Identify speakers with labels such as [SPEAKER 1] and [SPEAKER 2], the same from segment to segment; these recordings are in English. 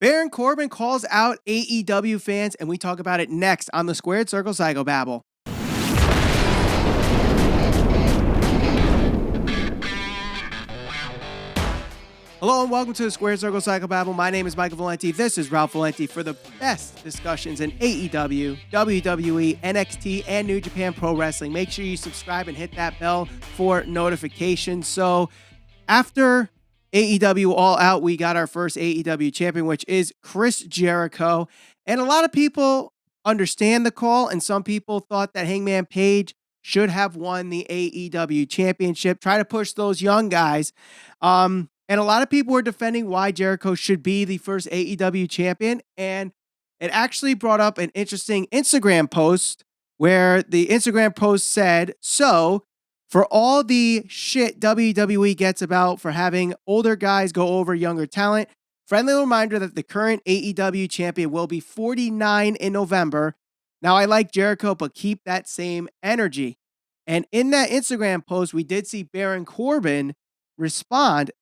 [SPEAKER 1] Baron Corbin calls out AEW fans, and we talk about it next on the Squared Circle Psychobabble. Hello and welcome to the Squared Circle Psychobabble. My name is Michael Valenti. This is Ralph Valenti for the best discussions in AEW, WWE, NXT, and New Japan Pro Wrestling. Make sure you subscribe and hit that bell for notifications. So after AEW All Out, we got our first AEW champion, which is Chris Jericho. And a lot of people understand the call, and some people thought that Hangman Page should have won the AEW championship. Try to push those young guys. And a lot of people were defending why Jericho should be the first AEW champion. And it actually brought up an interesting Instagram post where the Instagram post said, "So, for all the shit WWE gets about for having older guys go over younger talent, friendly reminder that the current AEW champion will be 49 in November. Now, I like Jericho, but keep that same energy." And in that Instagram post, we did see Baron Corbin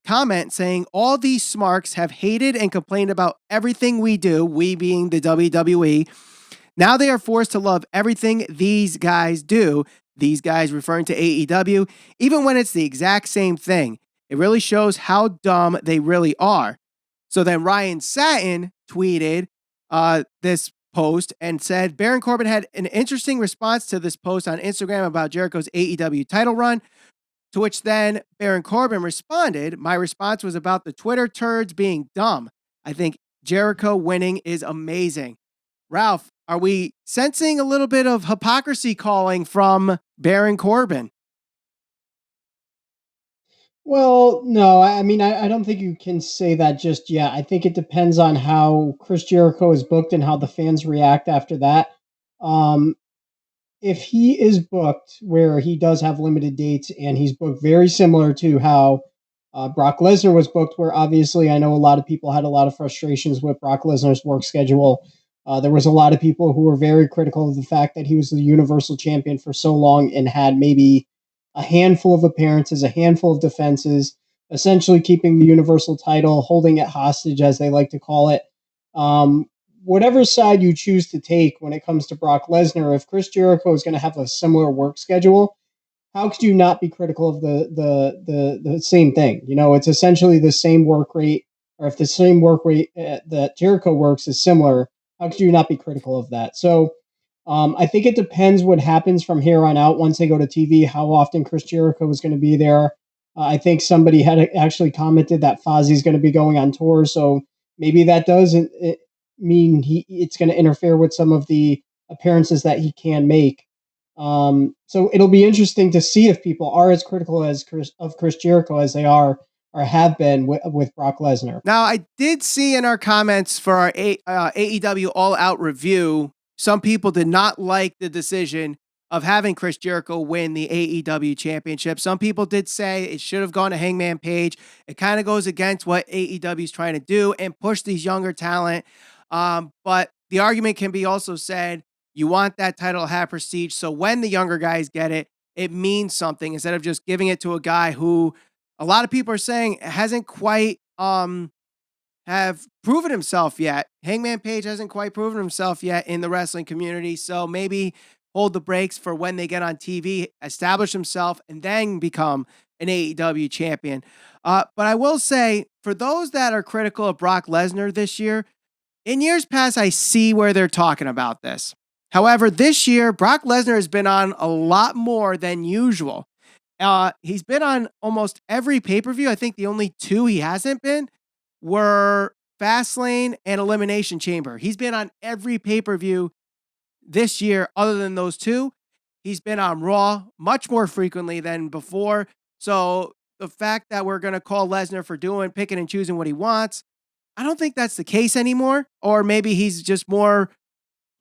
[SPEAKER 1] comment saying, "All these smarks have hated and complained about everything we do," we being the WWE. "Now they are forced to love everything these guys do," these guys referring to AEW, "even when it's the exact same thing. It really shows how dumb they really are." So then Ryan Satin tweeted this post and said, "Baron Corbin had an interesting response to this post on Instagram about Jericho's AEW title run." To which then Baron Corbin responded, "My response was about the Twitter turds being dumb. I think Jericho winning is amazing." Ralph, are we sensing a little bit of hypocrisy calling from Baron Corbin?
[SPEAKER 2] Well, no, I don't think you can say that just yet. I think it depends on how Chris Jericho is booked and how the fans react after that. Um, if he is booked where he does have limited dates and he's booked very similar to how Brock Lesnar was booked, where obviously I know a lot of people had a lot of frustrations with Brock Lesnar's work schedule. There was a lot of people who were very critical of the fact that he was the Universal Champion for so long and had maybe a handful of appearances, a handful of defenses, essentially keeping the Universal title, holding it hostage, as they like to call it. Whatever side you choose to take when it comes to Brock Lesnar, if Chris Jericho is going to have a similar work schedule, how could you not be critical of the same thing? You know, it's essentially the same work rate, or if the same work rate that Jericho works is similar, how could you not be critical of that? So I think it depends what happens from here on out once they go to TV, how often Chris Jericho is going to be there. I think somebody had actually commented that Fozzie's going to be going on tour, so maybe that doesn't mean it's going to interfere with some of the appearances that he can make. So it'll be interesting to see if people are as critical as Chris Jericho as they are or have been with Brock Lesnar.
[SPEAKER 1] Now, I did see in our comments for our AEW All Out review, some people did not like the decision of having Chris Jericho win the AEW championship. Some people did say it should have gone to Hangman Page. It kind of goes against what AEW is trying to do and push these younger talent. But the argument can be also said, you want that title to have prestige. So when the younger guys get it, it means something instead of just giving it to a guy who a lot of people are saying hasn't quite have proven himself yet. Hangman Page hasn't quite proven himself yet in the wrestling community. So maybe hold the brakes for when they get on TV, establish himself, and then become an AEW champion. But I will say, for those that are critical of Brock Lesnar this year, in years past, I see where they're talking about this. However, this year, Brock Lesnar has been on a lot more than usual. He's been on almost every pay-per-view. I think the only two he hasn't been were Fastlane and Elimination Chamber. He's been on every pay-per-view this year other than those two. He's been on Raw much more frequently than before. So the fact that we're going to call Lesnar for picking and choosing what he wants, I don't think that's the case anymore. Or maybe he's just more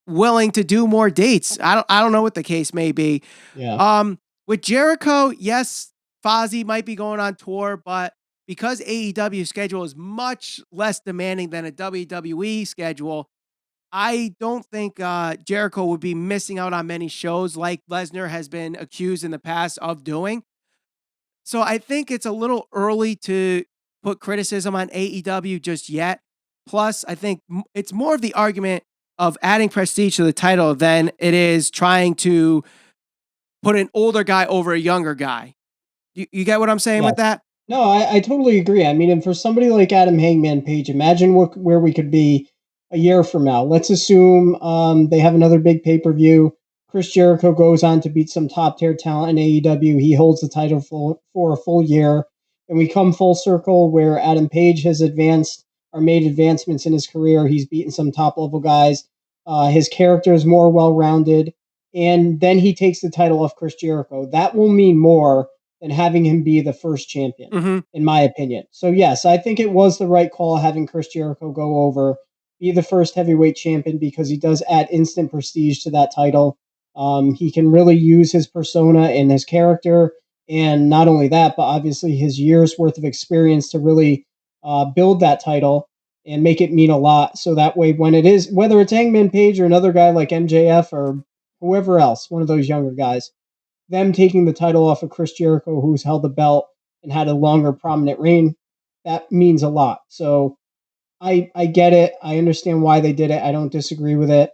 [SPEAKER 1] willing to do more dates. I don't know what the case may be.
[SPEAKER 2] Yeah.
[SPEAKER 1] With Jericho, yes, Fozzy might be going on tour, but because AEW schedule is much less demanding than a WWE schedule, I don't think Jericho would be missing out on many shows like Lesnar has been accused in the past of doing. So I think it's a little early to put criticism on AEW just yet. Plus, I think it's more of the argument of adding prestige to the title than it is trying to put an older guy over a younger guy. You get what I'm saying
[SPEAKER 2] Yeah.
[SPEAKER 1] with that?
[SPEAKER 2] No, I totally agree. I mean, and for somebody like Adam Hangman Page, imagine where we could be a year from now. Let's assume they have another big pay per view. Chris Jericho goes on to beat some top tier talent in AEW. He holds the title for a full year. And we come full circle where Adam Page has advanced or made advancements in his career. He's beaten some top level guys. His character is more well rounded. And then he takes the title off Chris Jericho. That will mean more than having him be the first champion, in my opinion. So, yes, I think it was the right call having Chris Jericho go over, be the first heavyweight champion, because he does add instant prestige to that title. He can really use his persona and his character, and not only that, but obviously his years worth of experience to really build that title and make it mean a lot. So that way, when it is, whether it's Hangman Page or another guy like MJF or whoever else, one of those younger guys, them taking the title off of Chris Jericho, who's held the belt and had a longer prominent reign, that means a lot. So I get it. I understand why they did it. I don't disagree with it.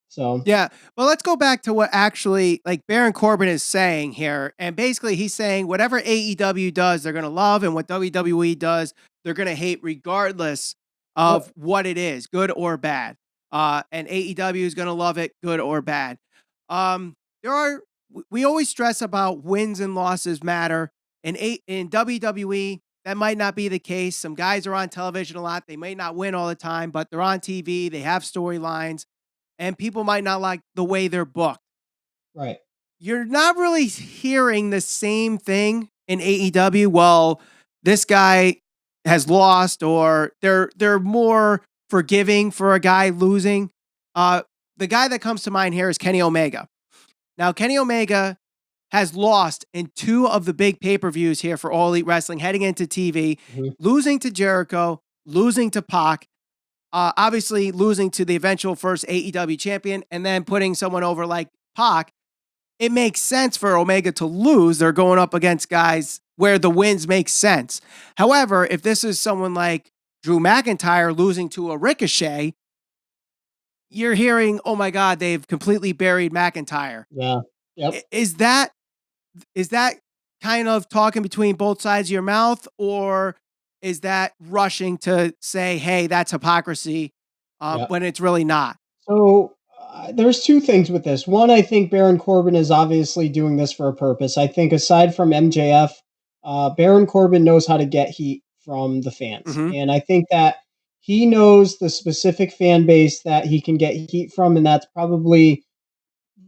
[SPEAKER 2] So
[SPEAKER 1] Yeah. Well, let's go back to what actually like Baron Corbin is saying here. And basically he's saying whatever AEW does, they're going to love, and what WWE does, they're going to hate regardless of what it is, good or bad. And AEW is going to love it, good or bad. We always stress about wins and losses matter. In WWE, that might not be the case. Some guys are on television a lot. They may not win all the time, but they're on TV. They have storylines, and people might not like the way they're booked.
[SPEAKER 2] right.
[SPEAKER 1] You're not really hearing the same thing in AEW. Well, this guy has lost, or they're more forgiving for a guy losing. The guy that comes to mind here is Kenny Omega. Now, Kenny Omega has lost in 2 of the big pay-per-views here for All Elite Wrestling heading into TV, losing to Jericho, losing to Pac, obviously losing to the eventual first AEW champion, and then putting someone over like Pac. It makes sense for Omega to lose. They're going up against guys where the wins make sense. However, if this is someone like Drew McIntyre losing to a Ricochet, you're hearing, oh my God, they've completely buried McIntyre.
[SPEAKER 2] Yeah. Yep.
[SPEAKER 1] Is that kind of talking between both sides of your mouth, or is that rushing to say, hey, that's hypocrisy when it's really not?
[SPEAKER 2] So there's 2 things with this. One, I think Baron Corbin is obviously doing this for a purpose. I think aside from MJF, Baron Corbin knows how to get heat from the fans. And I think that he knows the specific fan base that he can get heat from, and that's probably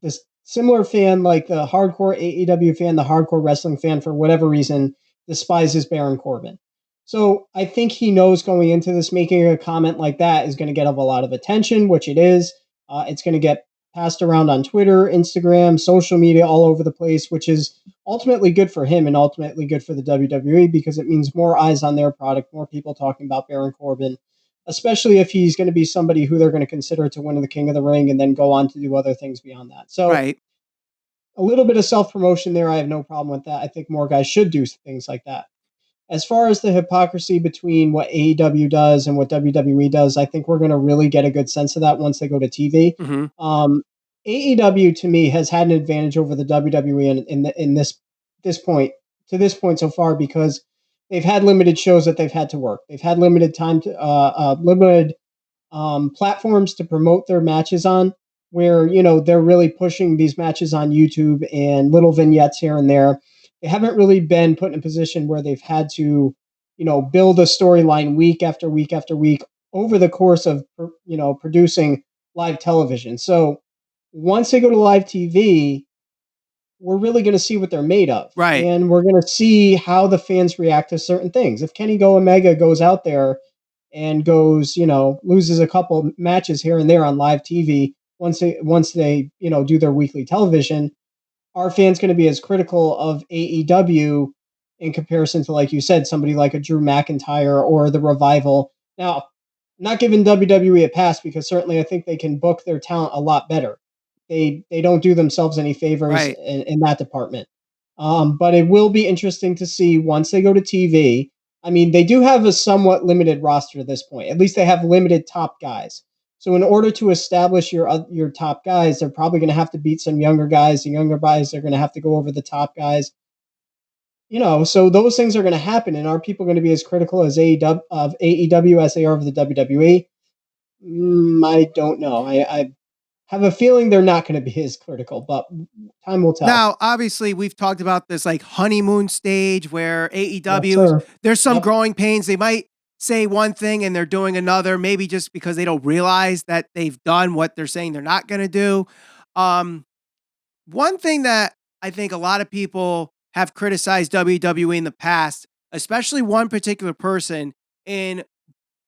[SPEAKER 2] this similar fan, like the hardcore AEW fan, the hardcore wrestling fan, for whatever reason, despises Baron Corbin. So I think he knows going into this, making a comment like that is going to get a lot of attention, which it is. It's going to get passed around on Twitter, Instagram, social media, all over the place, which is ultimately good for him and ultimately good for the WWE, because it means more eyes on their product, more people talking about Baron Corbin, especially if he's going to be somebody who they're going to consider to win the King of the Ring and then go on to do other things beyond that. So
[SPEAKER 1] Right.
[SPEAKER 2] a little bit of self-promotion there, I have no problem with that. I think more guys should do things like that. As far as the hypocrisy between what AEW does and what WWE does, I think we're going to really get a good sense of that once they go to TV. AEW to me has had an advantage over the WWE in this point so far, because they've had limited shows that they've had to work. They've had limited time to limited platforms to promote their matches on, where they're really pushing these matches on YouTube and little vignettes here and there. They haven't really been put in a position where they've had to, build a storyline week after week after week over the course of, producing live television. So once they go to live TV, we're really going to see what they're made of.
[SPEAKER 1] Right.
[SPEAKER 2] And we're going to see how the fans react to certain things. If Kenny Omega goes out there and goes, loses a couple matches here and there on live TV, once they, do their weekly television, are fans going to be as critical of AEW in comparison to, like you said, somebody like a Drew McIntyre or the Revival? Now, not giving WWE a pass, because certainly I think they can book their talent a lot better. They don't do themselves any favors
[SPEAKER 1] Right.
[SPEAKER 2] in that department. But it will be interesting to see once they go to TV. I mean, they do have a somewhat limited roster at this point. At least they have limited top guys. So in order to establish your top guys, they're probably going to have to beat some younger guys. The younger guys are going to have to go over the top guys. So those things are going to happen. And are people going to be as critical as AEW as they are of the WWE? I don't know. I have a feeling they're not going to be as critical, but time will tell.
[SPEAKER 1] Now, obviously, we've talked about this like honeymoon stage where
[SPEAKER 2] Yes,
[SPEAKER 1] AEW,
[SPEAKER 2] sir.
[SPEAKER 1] there's some
[SPEAKER 2] Yep.
[SPEAKER 1] growing pains. They might say one thing and they're doing another, maybe just because they don't realize that they've done what they're saying they're not going to do. Um, One thing that I think a lot of people have criticized WWE in the past, especially one particular person, in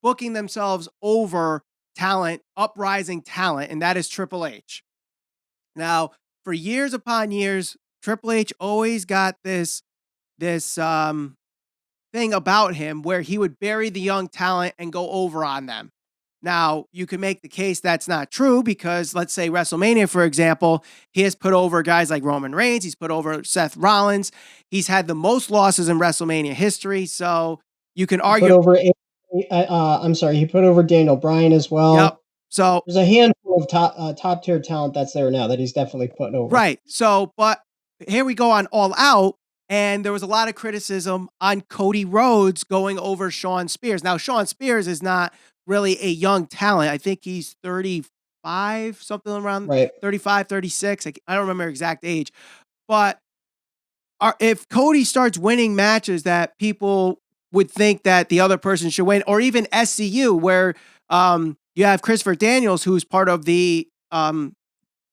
[SPEAKER 1] booking themselves over talent, uprising talent, and that is Triple H. Now, for years upon years, Triple H always got this thing about him where he would bury the young talent and go over on them. Now, you can make the case that's not true because let's say WrestleMania, for example, he has put over guys like Roman Reigns, he's put over Seth Rollins, he's had the most losses in WrestleMania history. So you can
[SPEAKER 2] He put
[SPEAKER 1] argue,
[SPEAKER 2] over. I'm sorry. He put over Daniel Bryan as
[SPEAKER 1] yep.
[SPEAKER 2] well.
[SPEAKER 1] So
[SPEAKER 2] There's a handful of top tier talent that's there now that he's definitely putting over.
[SPEAKER 1] right. So, but here we go on All Out, and there was a lot of criticism on Cody Rhodes going over Shawn Spears. Now, Shawn Spears is not really a young talent. I think he's 35, something around
[SPEAKER 2] Right.
[SPEAKER 1] 35, 36. I don't remember exact age. But if Cody starts winning matches that people would think that the other person should win, or even SCU, where you have Christopher Daniels, who's part of the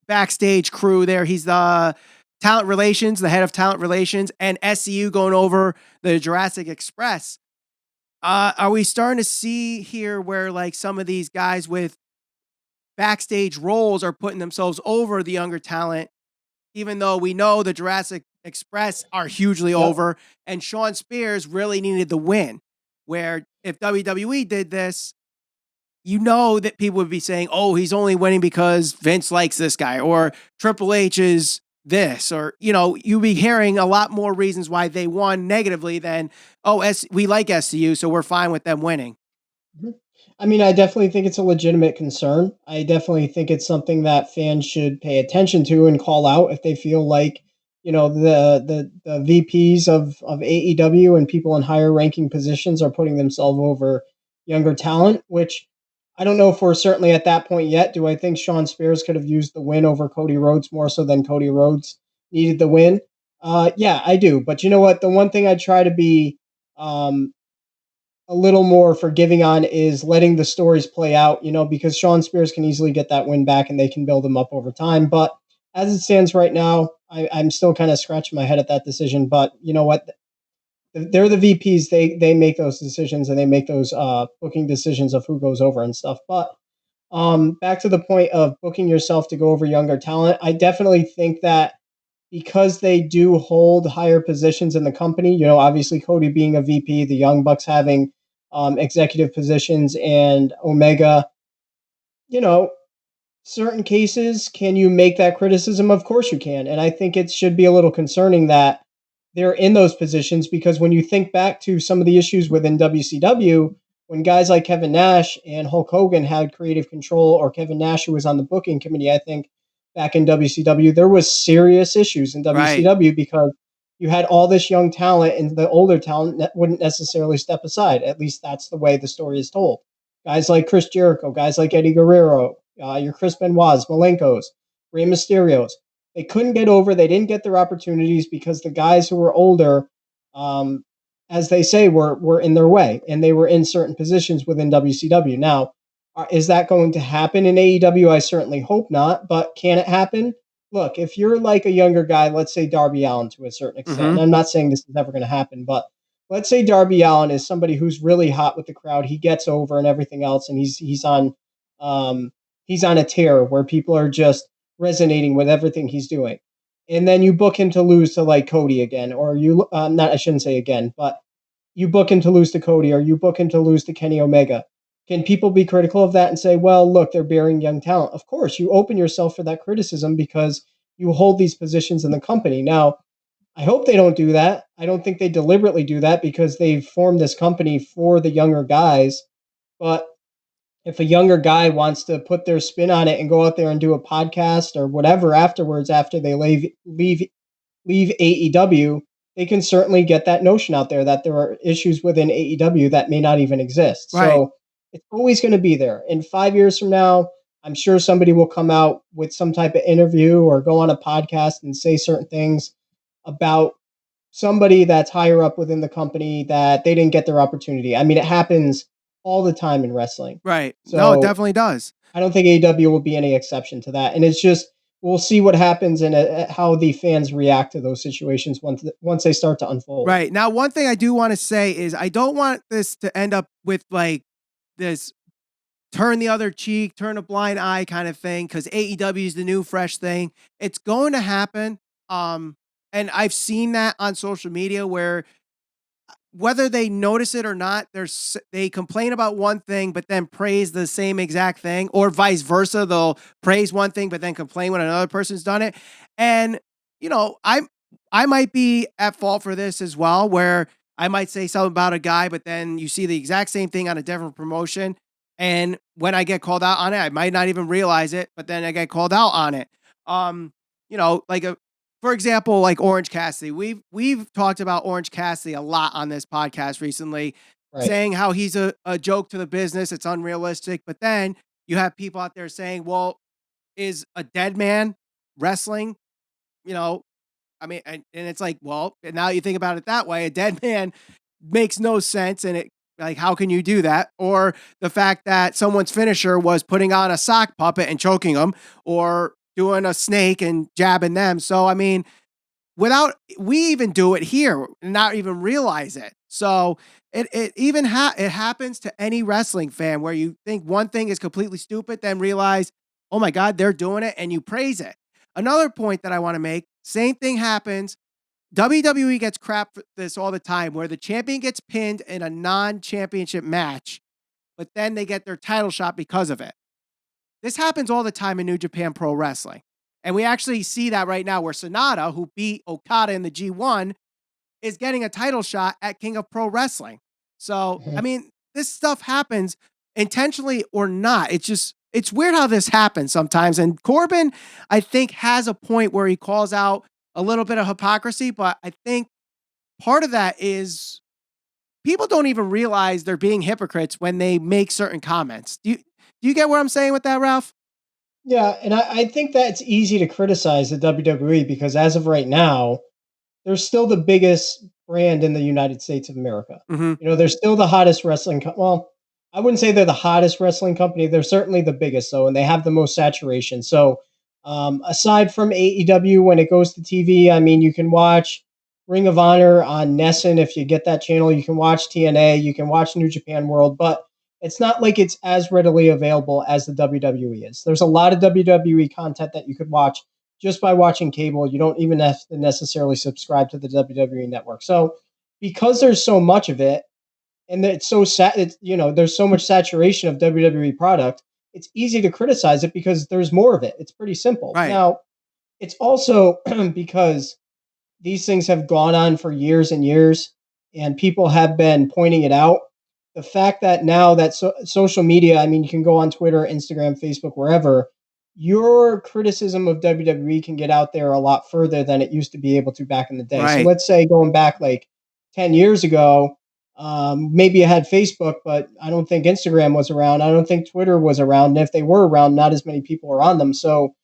[SPEAKER 1] backstage crew there. He's the talent relations, the head of talent relations, and SCU going over the Jurassic Express. Are we starting to see here where like some of these guys with backstage roles are putting themselves over the younger talent, even though we know the Jurassic Express are hugely
[SPEAKER 2] Yep.
[SPEAKER 1] over and Shawn Spears really needed the win? Where if WWE did this, you know that people would be saying, oh, he's only winning because Vince likes this guy, or Triple H is this, or, you'd be hearing a lot more reasons why they won negatively than, oh, we like SCU, so we're fine with them winning.
[SPEAKER 2] Mhm. I mean, I definitely think it's a legitimate concern. I definitely think it's something that fans should pay attention to and call out if they feel like, the VPs of AEW and people in higher ranking positions are putting themselves over younger talent, which I don't know if we're certainly at that point yet. Do I think Shawn Spears could have used the win over Cody Rhodes more so than Cody Rhodes needed the win? Yeah, I do. But you know what? The one thing I try to be um, a little more forgiving on is letting the stories play out, because Shawn Spears can easily get that win back and they can build him up over time. But as it stands right now, I'm still kind of scratching my head at that decision. But you know what? They're the VPs. They make those decisions and they make those booking decisions of who goes over and stuff. But back to the point of booking yourself to go over younger talent, I definitely think that because they do hold higher positions in the company, obviously Cody being a VP, the Young Bucks having executive positions, and Omega, you know, certain cases, can you make that criticism? Of course you can. And I think it should be a little concerning that they're in those positions because when you think back to some of the issues within WCW, when guys like Kevin Nash and Hulk Hogan had creative control, or Kevin Nash, who was on the booking committee, I think, back in WCW, there was serious issues in
[SPEAKER 1] Right.
[SPEAKER 2] WCW because you had all this young talent and the older talent that wouldn't necessarily step aside. At least that's the way the story is told. Guys like Chris Jericho, guys like Eddie Guerrero, your Chris Benoit's, Malenko's, Rey Mysterio's. They couldn't get over. They didn't get their opportunities because the guys who were older, um, as they say, were in their way, and they were in certain positions within WCW. Now, is that going to happen in AEW? I certainly hope not. But can it happen? Look, if you're like a younger guy, let's say Darby Allin to a certain extent,
[SPEAKER 1] Mm-hmm.
[SPEAKER 2] and I'm not saying this is never going to happen, but let's say Darby Allin is somebody who's really hot with the crowd. He gets over and everything else, and um, he's on a tear where people are just resonating with everything he's doing. And then you book him to lose to like Cody again, or you not I shouldn't say again, but you book him to lose to Cody, or you book him to lose to Kenny Omega. Can people be critical of that and say, well, look, they're burying young talent? Of course, you open yourself for that criticism because you hold these positions in the company. Now, I hope they don't do that. I don't think they deliberately do that because they've formed this company for the younger guys. But if a younger guy wants to put their spin on it and go out there and do a podcast or whatever afterwards after they leave AEW, they can certainly get that notion out there that there are issues within AEW that may not even exist.
[SPEAKER 1] Right.
[SPEAKER 2] So it's always going to be there. In 5 years from now, I'm sure somebody will come out with some type of interview or go on a podcast and say certain things about somebody that's higher up within the company that they didn't get their opportunity. I mean, it happens all the time in wrestling.
[SPEAKER 1] Right. No, it
[SPEAKER 2] So
[SPEAKER 1] definitely does.
[SPEAKER 2] I don't think AEW will be any exception to that. And it's just we'll see what happens and how the fans react to those situations once they start to unfold.
[SPEAKER 1] Right. Now, one thing I do want to say is I don't want this to end up with like this turn the other cheek, turn a blind eye kind of thing, because AEW is the new fresh thing. It's going to happen. And I've seen that on social media where whether they notice it or not, they complain about one thing, but then praise the same exact thing, or vice versa. They'll praise one thing, but then complain when another person's done it. And, you know, I might be at fault for this as well, where I might say something about a guy, but then you see the exact same thing on a different promotion. And when I get called out on it, I might not even realize it, but then I get called out on it. You know, like for example, like Orange Cassidy. We've talked about Orange Cassidy a lot on this podcast recently,
[SPEAKER 2] Right.
[SPEAKER 1] saying how he's a joke to the business. It's unrealistic. But then you have people out there saying, well, is a dead man wrestling? You know, I mean, and it's like, well, now you think about it that way, a dead man makes no sense. And it, like, how can you do that? Or the fact that someone's finisher was putting on a sock puppet and choking them, or doing a snake and jabbing them. So, I mean, we even do it here and not even realize it. So it happens to any wrestling fan where you think one thing is completely stupid, then realize, oh my God, they're doing it, and you praise it. Another point that I want to make, same thing happens. WWE gets crap for this all the time, where the champion gets pinned in a non-championship match, but then they get their title shot because of it. This happens all the time in New Japan Pro Wrestling. And we actually see that right now where Sonata, who beat Okada in the G1, is getting a title shot at King of Pro Wrestling. So, I mean, this stuff happens intentionally or not. It's weird how this happens sometimes. And Corbin, I think, has a point where he calls out a little bit of hypocrisy, but I think part of that is people don't even realize they're being hypocrites when they make certain comments. Do you get what I'm saying with that, Ralph?
[SPEAKER 2] Yeah, and I think that it's easy to criticize the WWE because as of right now, they're still the biggest brand in the United States of America.
[SPEAKER 1] Mm-hmm.
[SPEAKER 2] You know, they're still the hottest wrestling. Well, I wouldn't say they're the hottest wrestling company. They're certainly the biggest, though, and they have the most saturation. So, aside from AEW, when it goes to TV, I mean, you can watch Ring of Honor on Nessun if you get that channel. You can watch TNA. You can watch New Japan World, but it's not like it's as readily available as the WWE is. There's a lot of WWE content that you could watch just by watching cable. You don't even have to necessarily subscribe to the WWE network. So because there's so much of it, and it's so it's, you know, there's so much saturation of WWE product, it's easy to criticize it because there's more of it. It's pretty simple.
[SPEAKER 1] Right.
[SPEAKER 2] Now, it's also because these things have gone on for years and years, and people have been pointing it out. The fact that now that social media, I mean, you can go on Twitter, Instagram, Facebook, wherever, your criticism of WWE can get out there a lot further than it used to be able to back in the day.
[SPEAKER 1] Right.
[SPEAKER 2] So let's say going back like 10 years ago, maybe you had Facebook, but I don't think Instagram was around. I don't think Twitter was around. And if they were around, not as many people were on them. So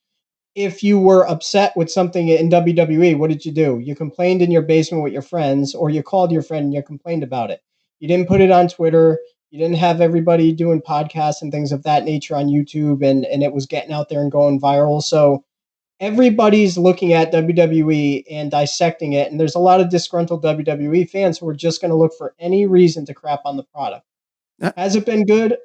[SPEAKER 2] if you were upset with something in WWE, what did you do? You complained in your basement with your friends, or you called your friend and you complained about it. You didn't put it on Twitter. You didn't have everybody doing podcasts and things of that nature on YouTube, and it was getting out there and going viral. So everybody's looking at WWE and dissecting it. And there's a lot of disgruntled WWE fans who are just going to look for any reason to crap on the product. Has it been good? It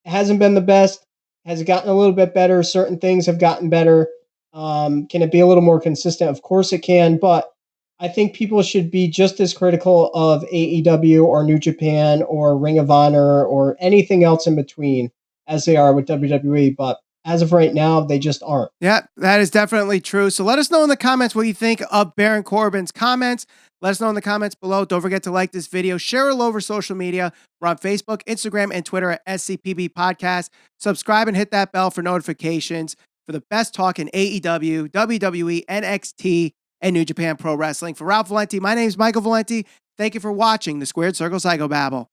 [SPEAKER 2] hasn't been the best. Has it gotten a little bit better? Certain things have gotten better. Can it be a little more consistent? Of course it can, but I think people should be just as critical of AEW or New Japan or Ring of Honor or anything else in between as they are with WWE. But as of right now, they just aren't.
[SPEAKER 1] Yeah, that is definitely true. So let us know in the comments what you think of Baron Corbin's comments. Let us know in the comments below. Don't forget to like this video, share it all over social media. We're on Facebook, Instagram, and Twitter at SCPB Podcast. Subscribe and hit that bell for notifications for the best talk in AEW, WWE, NXT, and New Japan Pro Wrestling. For Ralph Valenti, my name is Michael Valenti. Thank you for watching the Squared Circle Psychobabble.